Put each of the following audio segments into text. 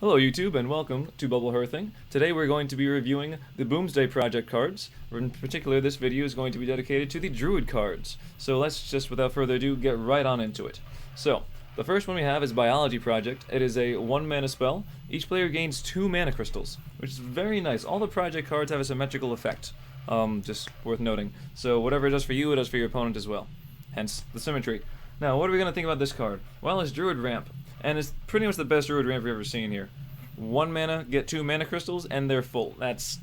Hello YouTube and welcome to Bubble Hearthing. Today we're going to be reviewing the Boomsday project cards. In particular, this video is going to be dedicated to the Druid cards. So let's just, without further ado, get right on into it. So, the first one we have is Biology Project. It is a 1 mana spell. Each player gains 2 mana crystals, which is very nice. All the project cards have a symmetrical effect, just worth noting. So whatever it does for you, it does for your opponent as well. Hence, the symmetry. Now, what are we going to think about this card? Well, it's Druid Ramp. And it's pretty much the best Druid Ramp we've ever seen here. 1 mana, get 2 mana crystals, and they're full. That's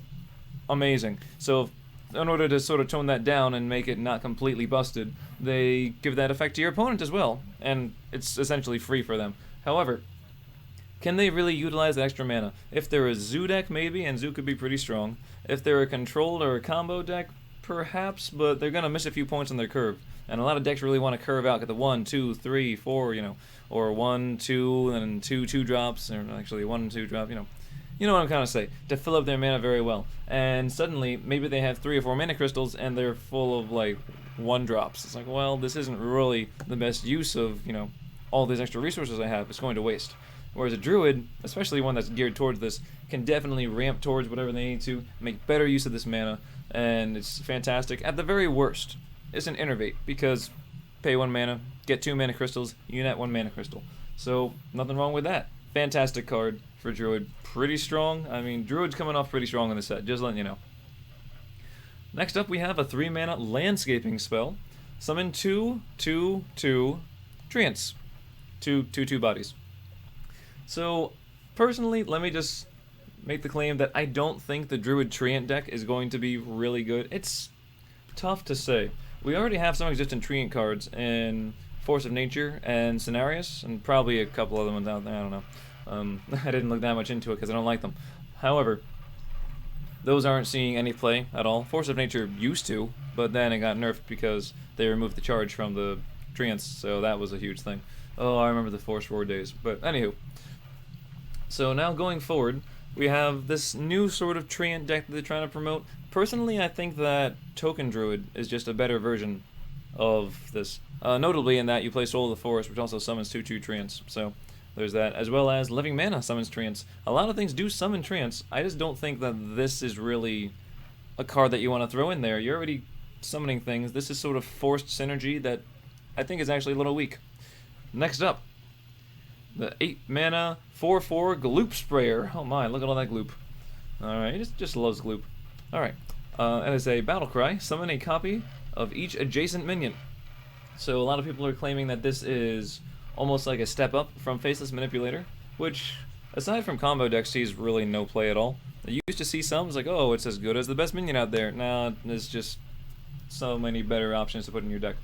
amazing. So, in order to sort of tone that down and make it not completely busted, they give that effect to your opponent as well. And it's essentially free for them. However, can they really utilize that extra mana? If they're a Zoo deck, maybe, and Zoo could be pretty strong. If they're a controlled or a combo deck, perhaps, but they're going to miss a few points on their curve. And a lot of decks really want to curve out, get the 1, 2, 3, 4, or 1, 2, and 2 drops, or actually 1 and 2 drop, You know what I'm trying to say, to fill up their mana very well. And suddenly, maybe they have 3 or 4 mana crystals, and they're full of, 1 drops. It's like, well, this isn't really the best use of, all these extra resources I have. It's going to waste. Whereas a Druid, especially one that's geared towards this, can definitely ramp towards whatever they need to, make better use of this mana, and it's fantastic. At the very worst, it's an innervate, because pay 1 mana, get 2 mana crystals, you net 1 mana crystal. So, nothing wrong with that. Fantastic card for Druid. Pretty strong. I mean, Druid's coming off pretty strong in the set, just letting you know. Next up, we have a 3 mana landscaping spell. Summon 2, 2, 2 Treants. 2 bodies. So, personally, let me just make the claim that I don't think the Druid Treant deck is going to be really good. It's tough to say. We already have some existing Treant cards in Force of Nature and Cenarius, and probably a couple other ones out there, I don't know. I didn't look that much into it because I don't like them. However, those aren't seeing any play at all. Force of Nature used to, but then it got nerfed because they removed the charge from the Treants, so that was a huge thing. Oh, I remember the Force Roar days. But anywho, so now going forward, we have this new sort of Treant deck that they're trying to promote. Personally, I think that Token Druid is just a better version of this. Notably in that you play Soul of the Forest, which also summons 2/2 Treants. So there's that, as well as Living Mana summons Treants. A lot of things do summon Treants. I just don't think that this is really a card that you want to throw in there. You're already summoning things. This is sort of forced synergy that I think is actually a little weak. Next up, the 8 mana 4/4 Gloop Sprayer. Oh my, look at all that gloop. Alright, it just loves gloop. Alright, and it's a battle cry. Summon a copy of each adjacent minion. So a lot of people are claiming that this is almost like a step up from Faceless Manipulator, which, aside from combo decks, sees really no play at all. I used to see some, it's like, oh, it's as good as the best minion out there. Nah, there's just so many better options to put in your deck.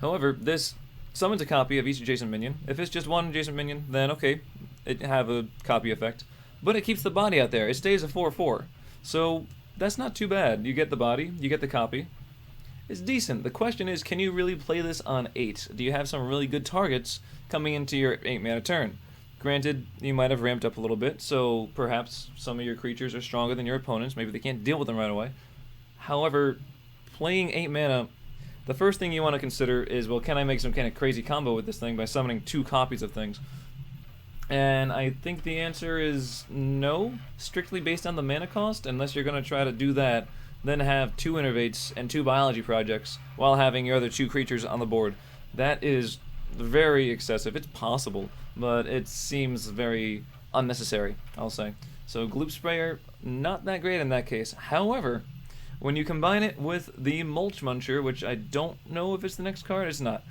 However, this summons a copy of each adjacent minion. If it's just one adjacent minion, then okay, it have a copy effect. But it keeps the body out there. It stays a 4/4. So that's not too bad. You get the body, you get the copy. It's decent. The question is, can you really play this on 8? Do you have some really good targets coming into your 8 mana turn? Granted, you might have ramped up a little bit, so perhaps some of your creatures are stronger than your opponents. Maybe they can't deal with them right away. However, playing 8 mana, the first thing you want to consider is, well, can I make some kind of crazy combo with this thing by summoning 2 copies of things? And I think the answer is no, strictly based on the mana cost, unless you're going to try to do that, then have 2 Innervates and 2 Biology Projects while having your other 2 creatures on the board. That is very excessive. It's possible, but it seems very unnecessary, I'll say. So Gloop Sprayer, not that great in that case. However, when you combine it with the Mulch Muncher, which I don't know if it's the next card, it's not.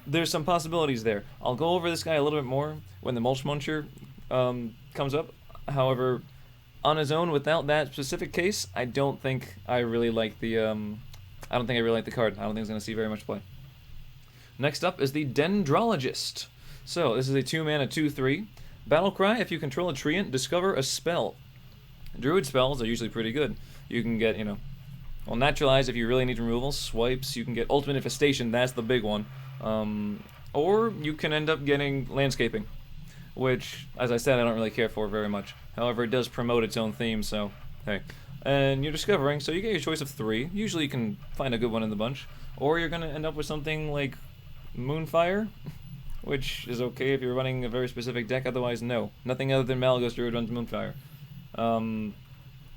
There's some possibilities there. I'll go over this guy a little bit more when the Mulch Muncher comes up. However, on his own, without that specific case, I don't think I really like the I don't think I really like the card. I don't think it's going to see very much play. Next up is the Dendrologist. So this is a 2 mana 2/3 battle cry. If you control a treant, discover a spell. Druid spells are usually pretty good. You can get, well, Naturalize if you really need removal, swipes, you can get Ultimate Infestation, that's the big one. Or you can end up getting Landscaping, which, as I said, I don't really care for very much. However, it does promote its own theme, so hey. And you're discovering, so you get your choice of 3. Usually you can find a good one in the bunch. Or you're going to end up with something like Moonfire, which is okay if you're running a very specific deck, otherwise no. Nothing other than Malygos Druid runs Moonfire.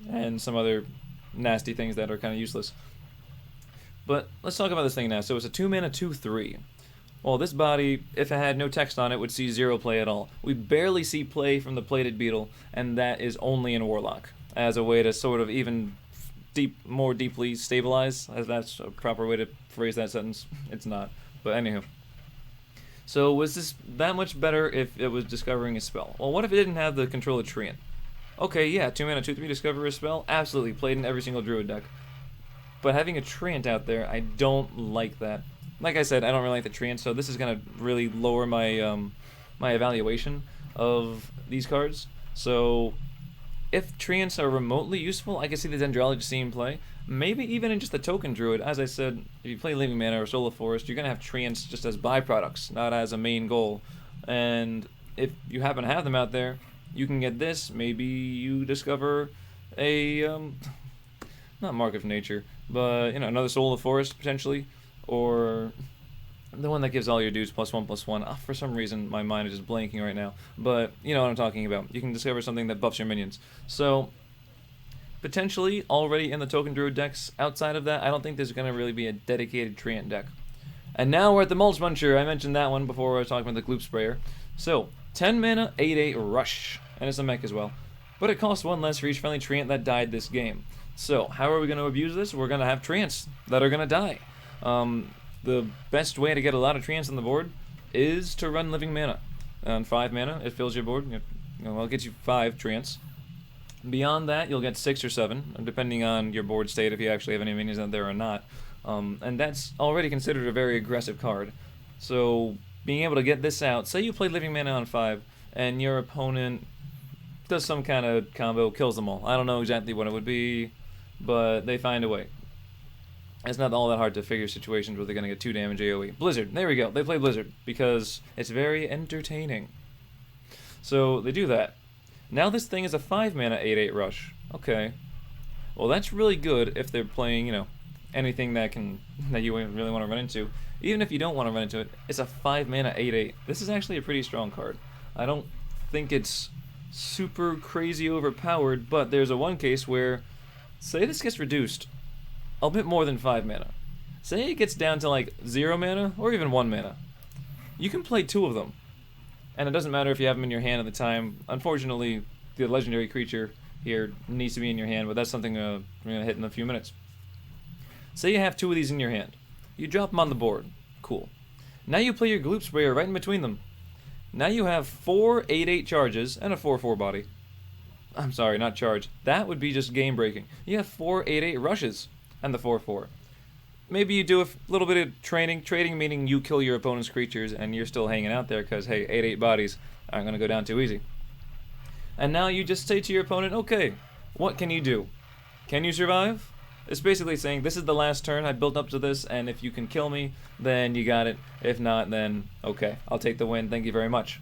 And some other nasty things that are kind of useless. But let's talk about this thing now. So it's a 2-mana 2/3. Well, this body, if it had no text on it, would see 0 play at all. We barely see play from the Plated Beetle, and that is only in Warlock, as a way to sort of even more deeply stabilize, as that's a proper way to phrase that sentence. It's not, but anywho. So was this that much better if it was discovering a spell? Well, what if it didn't have the control of Treant? Okay, yeah, 2-mana 2/3 discover a spell, absolutely, played in every single Druid deck. But having a Treant out there, I don't like that. Like I said, I don't really like the Treant, so this is going to really lower my my evaluation of these cards. So if Treants are remotely useful, I can see the Dendrology scene play. Maybe even in just the token Druid. As I said, if you play Living Mana or Solar Forest, you're going to have Treants just as byproducts, not as a main goal. And if you happen to have them out there, you can get this. Maybe you discover a, not Mark of Nature, but, you know, another Soul of Forest, potentially. Or the one that gives all your dudes +1/+1. Oh, for some reason, my mind is just blanking right now. But you know what I'm talking about. You can discover something that buffs your minions. So, potentially, already in the Token Druid decks, outside of that, I don't think there's going to really be a dedicated Treant deck. And now we're at the Mulch Muncher. I mentioned that one before I was talking about the Gloop Sprayer. So, 10 mana, 8/8 Rush. And it's a mech as well. But it costs 1 less for each friendly Treant that died this game. So, how are we going to abuse this? We're going to have Treants that are going to die. The best way to get a lot of Treants on the board is to run Living Mana. On 5 mana, it fills your board. Well, it gets you 5 Treants. Beyond that, you'll get 6 or 7, depending on your board state, if you actually have any minions out there or not. And that's already considered a very aggressive card. So, being able to get this out, say you play Living Mana on 5, and your opponent does some kind of combo, kills them all. I don't know exactly what it would be, but they find a way. It's not all that hard to figure situations where they're going to get 2 damage AoE. Blizzard, there we go. They play Blizzard because it's very entertaining. So they do that. Now this thing is a 5 mana 8/8 Rush. Okay. Well, that's really good if they're playing, you know, anything that you really want to run into. Even if you don't want to run into it, it's a 5 mana 8/8. This is actually a pretty strong card. I don't think it's super crazy overpowered, but there's a one case where, say this gets reduced a bit more than 5 mana. Say it gets down to like 0 mana or even 1 mana. You can play 2 of them. And it doesn't matter if you have them in your hand at the time. Unfortunately, the legendary creature here needs to be in your hand, but that's something we're going to hit in a few minutes. Say you have 2 of these in your hand. You drop them on the board. Cool. Now you play your Gloop Sprayer right in between them. Now you have 4 8/8 charges and a 4/4 body. I'm sorry, not charge. That would be just game breaking. You have 4 8/8 rushes and the 4/4. Maybe you do a little bit of training. Trading meaning you kill your opponent's creatures and you're still hanging out there because, hey, 8/8 bodies aren't going to go down too easy. And now you just say to your opponent, okay, what can you do? Can you survive? It's basically saying, this is the last turn, I built up to this, and if you can kill me, then you got it. If not, then okay, I'll take the win, thank you very much.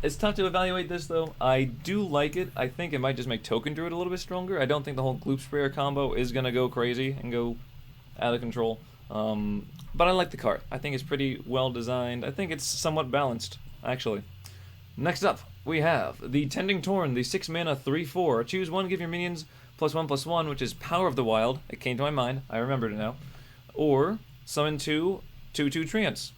It's tough to evaluate this, though. I do like it. I think it might just make Token Druid a little bit stronger. I don't think the whole Gloop Sprayer combo is going to go crazy and go out of control. But I like the card. I think it's pretty well designed. I think it's somewhat balanced, actually. Next up, we have the Tending Torn, the 6 mana 3/4. Choose one, give your minions +1/+1, which is Power of the Wild. It came to my mind. I remembered it now. Or summon 2 2/2 Treants.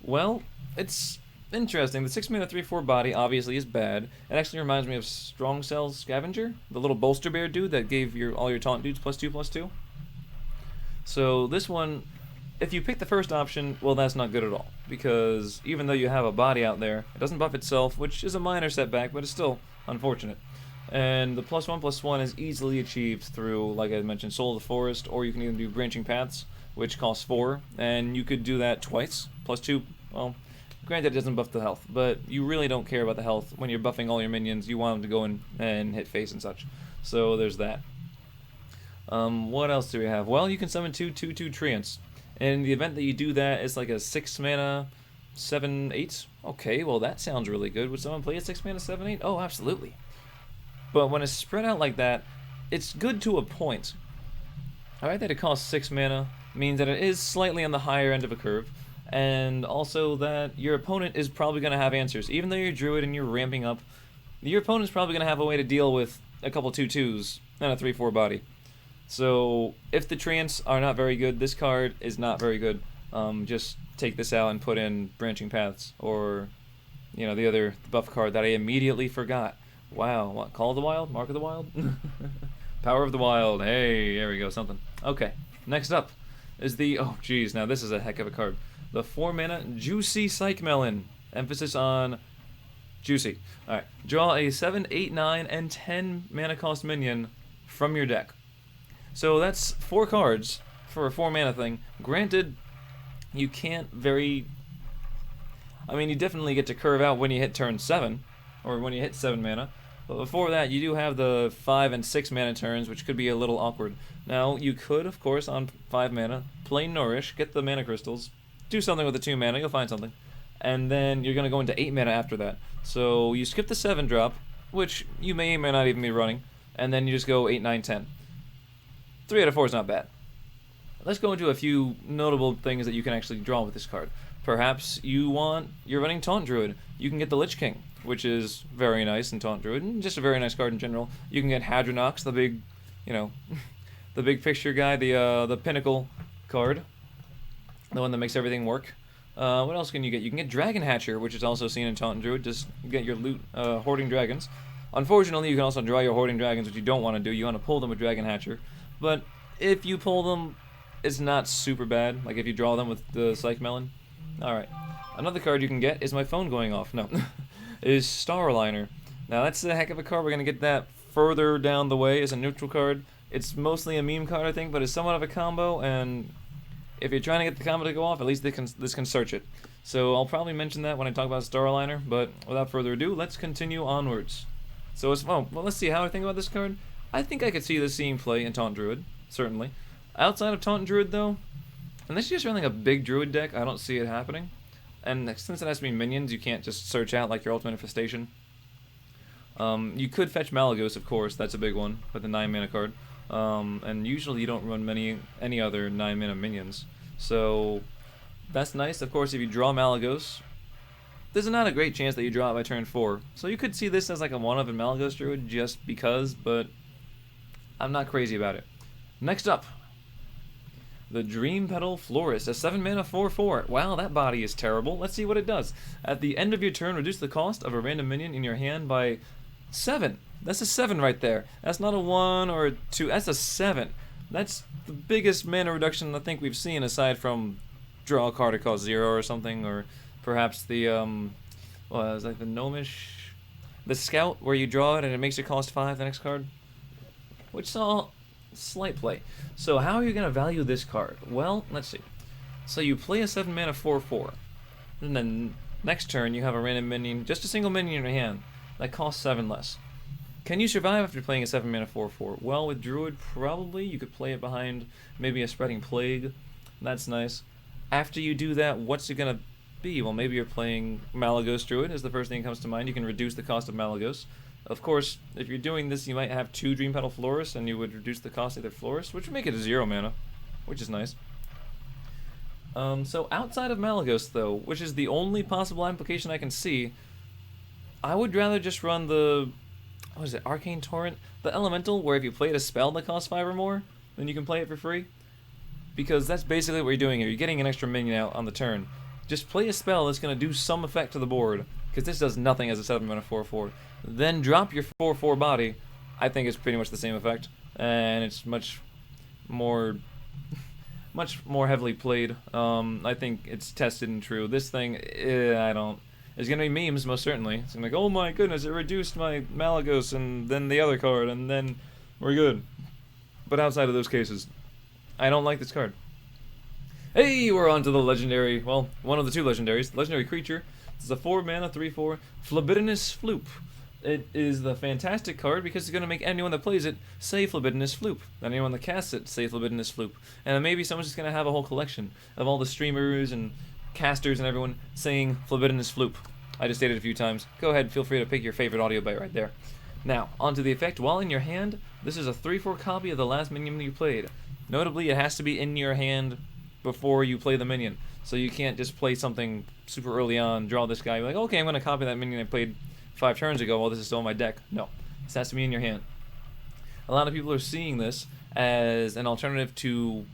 Well, it's interesting. The 6 mana 3/4 body obviously is bad. It actually reminds me of Strong Cell's Scavenger, the little bolster bear dude that gave all your taunt dudes +2/+2. So this one, if you pick the first option, well, that's not good at all, because even though you have a body out there, it doesn't buff itself, which is a minor setback, but it's still unfortunate. And the +1/+1 is easily achieved through, like I mentioned, Soul of the Forest, or you can even do Branching Paths, which costs 4, and you could do that twice. +2, well, granted it doesn't buff the health, but you really don't care about the health. When you're buffing all your minions, you want them to go in and hit face and such. So there's that. What else do we have? Well, you can summon 2 2/2 Treants. And in the event that you do that, it's like a 6 mana 7/8. Okay, well that sounds really good. Would someone play a 6 mana 7/8? Oh, absolutely. But when it's spread out like that, it's good to a point. Alright, that it costs 6 mana means that it is slightly on the higher end of a curve. and also that your opponent is probably going to have answers. Even though you're Druid and you're ramping up, your opponent's probably going to have a way to deal with a couple 2/2s and a 3/4 body. So if the Trance are not very good, this card is not very good. Just take this out and put in Branching Paths, or the other buff card that I immediately forgot. Wow, what? Call of the Wild? Mark of the Wild? Power of the Wild. Hey, there we go, something. Okay, next up is the, oh geez, now this is a heck of a card. The 4-mana Juicy Psych Melon. Emphasis on juicy. Alright, draw a 7, 8, 9, and 10 mana cost minion from your deck. So that's 4 cards for a 4-mana thing. Granted, you can't you definitely get to curve out when you hit turn 7, or when you hit 7 mana. But before that, you do have the 5 and 6 mana turns, which could be a little awkward. Now, you could, of course, on 5 mana, play Nourish, get the mana crystals, do something with the 2 mana, you'll find something. And then you're going to go into 8 mana after that. So you skip the 7 drop, which you may or may not even be running, and then you just go 8, 9, 10. 3 out of 4 is not bad. Let's go into a few notable things that you can actually draw with this card. Perhaps you're running Taunt Druid. You can get the Lich King, which is very nice in Taunt Druid, and just a very nice card in general. You can get Hadronox, the big, the big picture guy, the Pinnacle card, the one that makes everything work. What else can you get? You can get Dragon Hatcher, which is also seen in Taunt Druid. Just get your loot, Hoarding Dragons. Unfortunately, you can also draw your Hoarding Dragons, which you don't want to do. You want to pull them with Dragon Hatcher. But if you pull them, it's not super bad. Like if you draw them with the Psych Melon. Alright. Another card you can get is my phone going off. No. Is Starliner. Now that's a heck of a card. We're going to get that further down the way as a neutral card. It's mostly a meme card, I think, but it's somewhat of a combo, and if you're trying to get the combo to go off, at least this can search it. So I'll probably mention that when I talk about Starliner, but without further ado, let's continue onwards. So let's see how I think about this card. I think I could see this seeing play in Taunt Druid, certainly. Outside of Taunt Druid, though, unless you're just running a big Druid deck, I don't see it happening. And since it has to be minions, you can't just search out like your Ultimate Infestation. You could fetch Malagos, of course, that's a big one, with a 9-mana card. And usually you don't run any other 9-mana minions. So that's nice. Of course, if you draw Malagos, there's not a great chance that you draw it by turn 4. So you could see this as like a one-of in Malagos Druid just because, but I'm not crazy about it. Next up, the Dream Petal Florist, a 7-mana 4/4. Wow, that body is terrible. Let's see what it does. At the end of your turn, reduce the cost of a random minion in your hand by 7. That's a 7 right there. That's not a 1 or a 2. That's a 7. That's the biggest mana reduction I think we've seen, aside from draw a card that costs 0 or something, or perhaps the well, it's like the Gnomish, the Scout, where you draw it and it makes it cost 5 the next card, which saw slight play. So how are you going to value this card? Well, let's see. So you play a 7-mana 4/4, and then next turn you have a random minion, just a single minion in your hand, that costs 7 less. Can you survive after playing a 7-mana 4/4? Well, with Druid, probably. You could play it behind maybe a Spreading Plague. That's nice. After you do that, what's it going to be? Well, maybe you're playing Malagos Druid is the first thing that comes to mind. You can reduce the cost of Malagos. Of course, if you're doing this, you might have 2 Dream Petal Florists, and you would reduce the cost of their Florist, which would make it a 0 mana, which is nice. So outside of Malagos, though, which is the only possible application I can see, I would rather just run the, what is it, Arcane Torrent? The Elemental, where if you played a spell that costs 5 or more, then you can play it for free. Because that's basically what you're doing here. You're getting an extra minion out on the turn. Just play a spell that's going to do some effect to the board, because this does nothing as a 7-mana 4/4. Then drop your 4/4 body. I think it's pretty much the same effect, and it's much more heavily played. I think it's tested and true. This thing, I don't. There's gonna be memes, most certainly. It's gonna be like, oh my goodness, it reduced my Malagos and then the other card, and then we're good. But outside of those cases, I don't like this card. Hey, we're on to the legendary, well, one of the 2 legendaries. Legendary creature. It's a 4-mana 3/4 Phlebidinous Floop. It is the fantastic card because it's going to make anyone that plays it say Phlebidinous Floop. And anyone that casts it say Phlebidinous Floop. And then maybe someone's just going to have a whole collection of all the streamers and casters and everyone saying Phlebidinous Floop. I just stated it a few times. Go ahead, feel free to pick your favorite audio bite right there. Now, onto the effect. While in your hand, this is a 3/4 copy of the last minion you played. Notably, it has to be in your hand before you play the minion. So you can't just play something super early on, draw this guy, be like, okay, I'm going to copy that minion I played 5 turns ago while this is still in my deck. No, this has to be in your hand. A lot of people are seeing this as an alternative to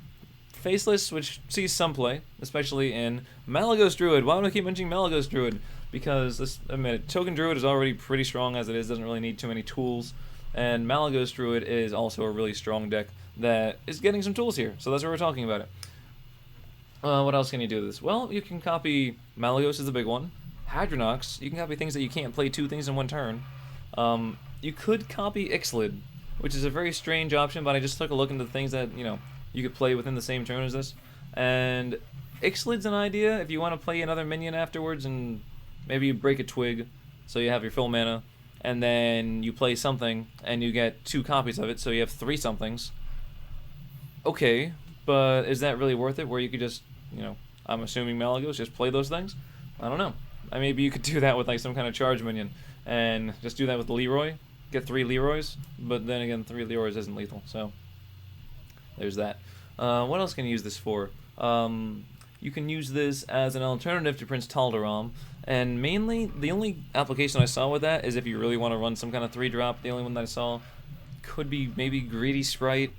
Faceless, which sees some play, especially in Malygos Druid. Why do I keep mentioning Malygos Druid? Because, let's admit it, Token Druid is already pretty strong as it is, doesn't really need too many tools, and Malygos Druid is also a really strong deck that is getting some tools here, so that's why we're talking about it. What else can you do with this? Well, you can copy Malygos is the big one. Hadronox, you can copy things that you can't play 2 things in 1 turn. You could copy Ixalan, which is a very strange option, but I just took a look into the things that, you could play within the same turn as this. And Ixalan's an idea if you want to play another minion afterwards, and maybe you break a twig, so you have your full mana, and then you play something, and you get 2 copies of it, so you have 3 somethings. Okay, but is that really worth it, where you could just, I'm assuming Malygos, just play those things? I don't know. Maybe you could do that with like some kind of charge minion, and just do that with Leroy, get 3 Leroys, but then again, 3 Leroys isn't lethal, so there's that. What else can you use this for? You can use this as an alternative to Prince Taldaram, and mainly, the only application I saw with that is if you really want to run some kind of 3-drop. The only one that I saw could be maybe Greedy Sprite.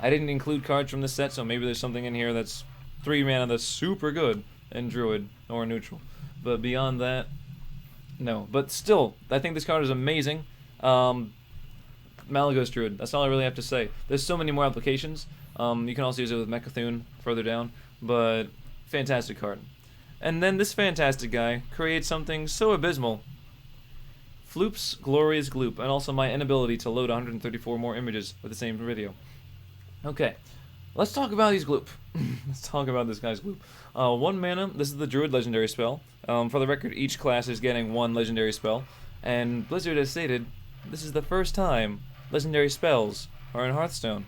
I didn't include cards from this set, so maybe there's something in here that's 3 mana that's super good in Druid or neutral. But beyond that, no. But still, I think this card is amazing. Malygos Druid, that's all I really have to say. There's so many more applications. You can also use it with Mechathune further down, but fantastic card. And then this fantastic guy creates something so abysmal. Floop's Glorious Gloop, and also my inability to load 134 more images with the same video. Okay, let's talk about these Gloop. Let's talk about this guy's Gloop. 1 mana, this is the Druid legendary spell. For the record, each class is getting 1 legendary spell, and Blizzard has stated this is the first time legendary spells are in Hearthstone.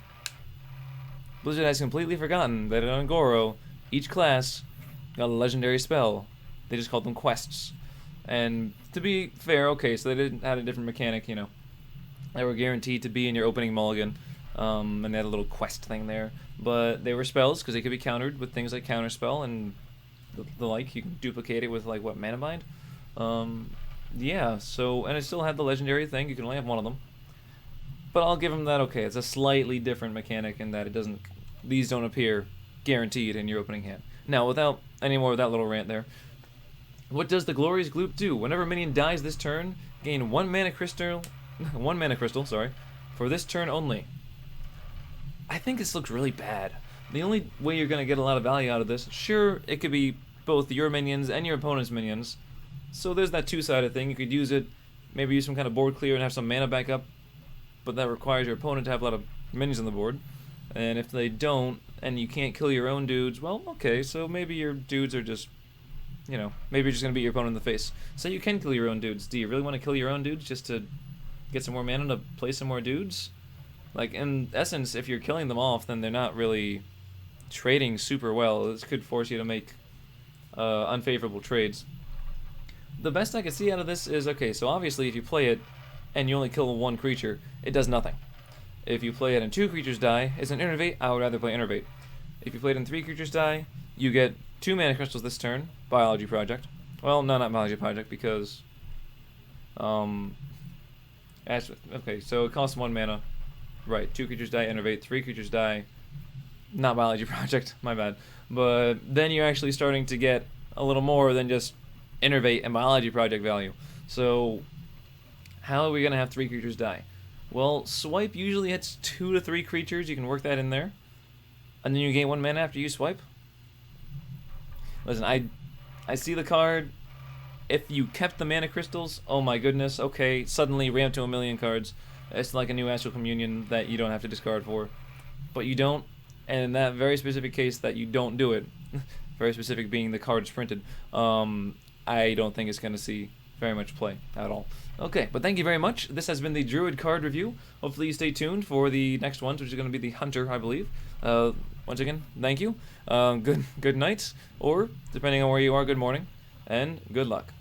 Blizzard has completely forgotten that in Goro, each class got a legendary spell. They just called them quests. And to be fair, okay, so they didn't have a different mechanic, They were guaranteed to be in your opening mulligan, and they had a little quest thing there. But they were spells, because they could be countered with things like Counterspell and the like. You can duplicate it with, like, what, Mana Bind? Yeah, so, and it still had the legendary thing. You can only have 1 of them. But I'll give them that, okay, it's a slightly different mechanic in that these don't appear guaranteed in your opening hand. Now, without any more of that little rant there, what does the Glorious Gloop do? Whenever a minion dies this turn, gain 1 mana crystal, for this turn only. I think this looks really bad. The only way you're going to get a lot of value out of this, sure, it could be both your minions and your opponent's minions. So there's that 2-sided thing. You could use it, maybe use some kind of board clear and have some mana backup, but that requires your opponent to have a lot of minions on the board. And if they don't, and you can't kill your own dudes, well, okay, so maybe your dudes are just, maybe you're just going to beat your opponent in the face. So you can kill your own dudes. Do you really want to kill your own dudes just to get some more mana to play some more dudes? Like, in essence, if you're killing them off, then they're not really trading super well. This could force you to make unfavorable trades. The best I could see out of this is, okay, so obviously if you play it and you only kill 1 creature, it does nothing. If you play it and 2 creatures die, it's an Innervate, I would rather play Innervate. If you play it and 3 creatures die, you get 2 mana crystals this turn, Biology Project. Well, no, not Biology Project, because, okay, so it costs 1 mana. Right, 2 creatures die, Innervate, 3 creatures die, not Biology Project, my bad. But then you're actually starting to get a little more than just Innervate and Biology Project value. So, how are we going to have 3 creatures die? Well, Swipe usually hits 2 to 3 creatures, you can work that in there. And then you gain 1 mana after you swipe. Listen, I see the card. If you kept the mana crystals, oh my goodness, okay, suddenly ramp to 1,000,000 cards. It's like a new Astral Communion that you don't have to discard for. But you don't, and in that very specific case that you don't do it, very specific being the cards printed, I don't think it's going to see very much play at all. Okay, but thank you very much. This has been the Druid card review. Hopefully you stay tuned for the next ones, which is going to be the Hunter, I believe. Once again, thank you. Good night, or depending on where you are, good morning, and good luck.